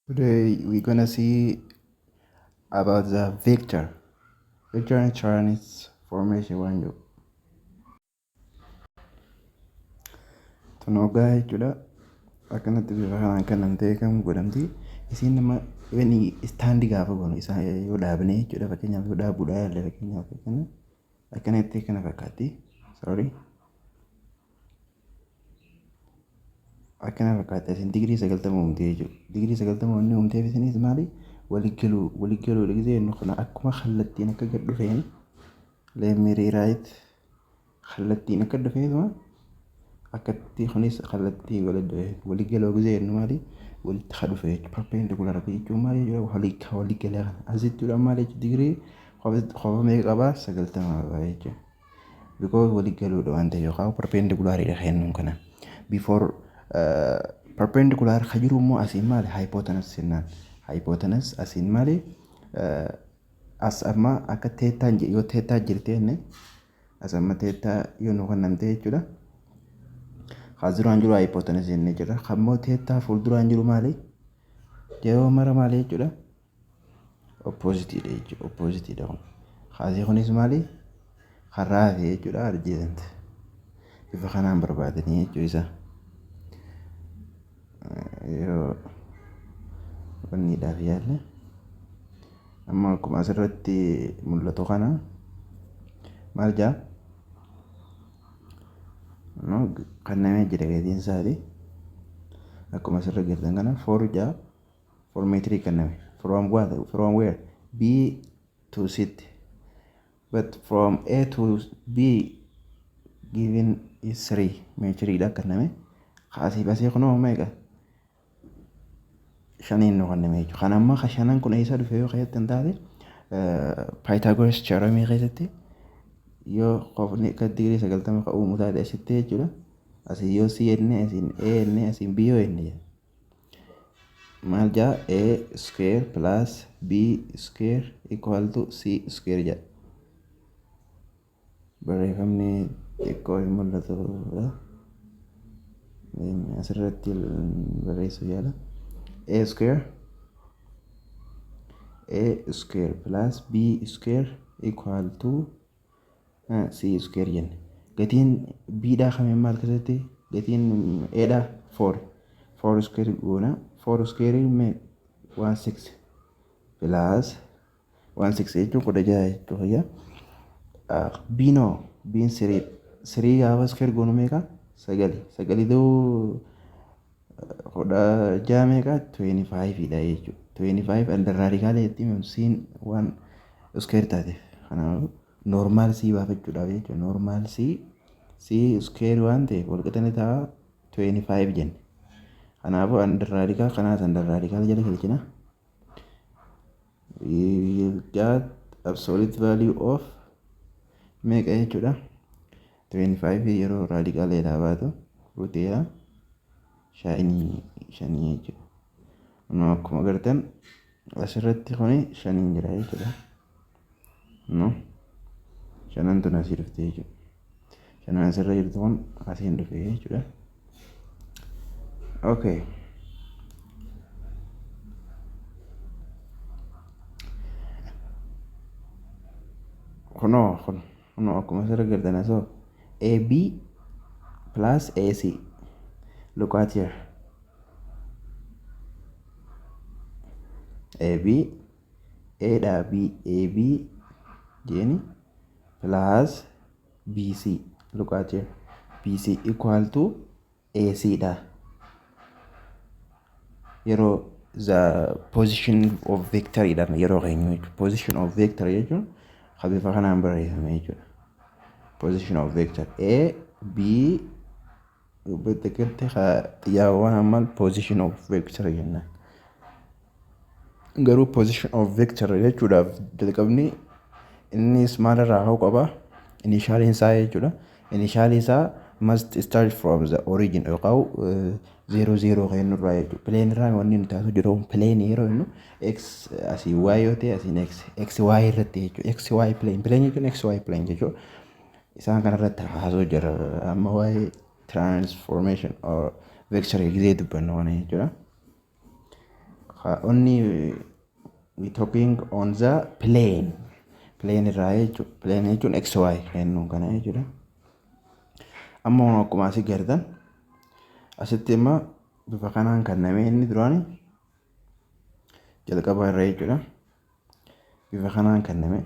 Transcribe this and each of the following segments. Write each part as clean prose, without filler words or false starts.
Today we're gonna see about the vector and transformation waan jiru. Tonogaa jechuudha. Akkanatti bifa kanaan kan namtee kan godhamti. Isiin nama istaandii gaafa goonu isaa yoo dhaabne jechuudha. Fakkeenyaaf yoo dhaabuudhaa yaalle fakkeenyaaf akkanatti kana fakkaatti. Akkana fakkaatti asiin digirii 90 uumtee jechuudha. Digirii 90 wanni uumteef isinis maali? Waligaluu gisee inni kun akkuma kallattiin akka gad dhufeen leemirii raayit kallattiin akka dhufeetuma akkatti kunis kallattii waligaluu gisee inni maali? Walitti ka dhufe jechuudha. Perpendicular jechuun maali jechuudha? Waligalee kana asittuudha maali jechuudha? Digirii qofa meeqa qabaa? 90 qabaa jechuudha. Because waligaluudha waan ta'eef yookaan perpendicularidha kennuun kana. Before perpendicular kajiru immoo asiin maali? Hypotenuse jennaan. Hypotenuse asiin maali? As amma akka teettaan yoo teettaa jirteenne as amma teettaa yoo nu kennamte jechuudha. Duraan jiru hypotenuse jennee jira. Kammoo teettaa fuulduraan jiru maali? Yeroo mara maali jechuudha? Oppositeedha jechuudha. Oppositeedha kun. Kaasii kunis maali? Karraa fi jechuudha adjacent. Bifa kanaan barbaadanii jechuudha isa. Yoo wanni dhaaf yaalle amma akkuma asirratti mul'atu kana maal jaa kannamee jira gatiin isaati akkuma asirra galtan kana 4 meetirii kanname from where B to C but from A to B given is 3 meetirii dha kanname kaasii basee kunoo meeqa shaniin nu kanname jechuudha. Kan amma shanan kun eessa dhufe yoo keessatti taate Pythagoras theorem keessatti yoo qofni akka digirii 90 ka uumu taate asitti jechuudha. Asii yoo C jenne asiin A jenne asiin B yoo jenne maal jaa A square plus B square equal to C square jaa. Barreeffamni xiqqoo hin mul'atudha. Asirratti barreessuu yaala. A square plus B square equal to C square jenne. Gatiin B dhaa kameen maal keessatti? Gatiin A dhaa 4 square goona. 4 square mee 16 plus 16 jechuun 16 jechuudha. B noo B'n 3 gaafa square goonu meeqa? 9 duu kudha meeqa 25 dha jechuudha. 25 under radical jetti siin waan square taate. Kanaafuu normal C baafachuudhaaf jechuudha. Normal C square waan ta'eef walqixanii ta'a 25 jenne. Kanaafuu under radical kanaas under radical jala galchina. We got absolute value of meeqa jechuudha. 25 yeroo radical dha baatu ruutii shanii jechuudha. Akkuma agartan asirratti kuni shaniin jira jechuudha. Shanan tun asii dhufte jechuudha. Shanan asirra jirtu kun asiin dhufe jechuudha. Okay. Kunoo akkuma asirra agartan asoo AB plus AC. Look at here. AB Jenny plus BC. Look at here. BC equal to AC da. Yeroo the position of vector da yeroo keenyu position of vector jechuun habifa kanaan barreeffame jechuudha. Position of vector A B betekerte xiyyaawwan ammal position of vector jenna. Garuu position of vector jechuudhaaf jalqabni innis maalirraa ka'uu qaba? Initialiin isaa jechuudha. Initialiin isaa must start from the origin yookaan 00 kennurraa jechuudha. Plane irraa wanni nuti taasisu jiru plane yeroo innu x asii y yoo ta'e asiin x y irratti jechuudha. X y plane jechuun x y plane jechuudha. Isaan kanarratti haasoo jira amma waa'ee transformation or vector gisee dubbannu kana jechuudha. Only we talking on the plane. Plane irraa jechuudha. Plane jechuun XY kennu kana jechuudha. Amma akkuma asii gartan asitti immoo bifa kanaan kenname inni duraanii jalqaba irra jechuudha. Bifa kanaan kenname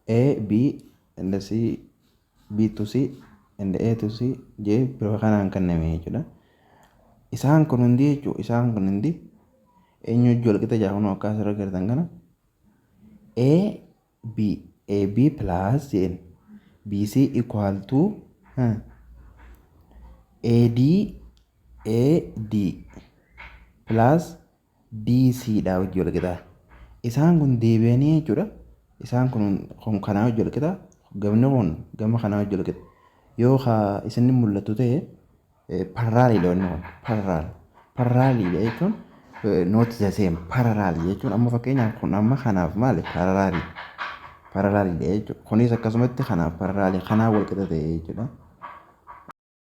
A, B, and C, B to C, and A to C, J bifa kanaan kenname jechuudha. Isaan kun hundi jechuudha. Isaan kun hundi eenyu wajjin walqixa jedhamu akka asirra gartan kana AB plus J BC equal to AD plus DC dha wajjin walqixa. Isaan kun deebi'anii jechuudha. Isaan kun kanaa wajjin walqixa. Gamni kun gama kanaa wajjin walqixa. Yoo isin mul'atu ta'e parallel loonni kun parallel jechuun not the same parallel jechuun amma fakkeenyaaf kun amma kanaaf maali parallel jechuudha. Kunis akkasumatti kanaaf parallel kanaa walqixa ta'e jechuudha.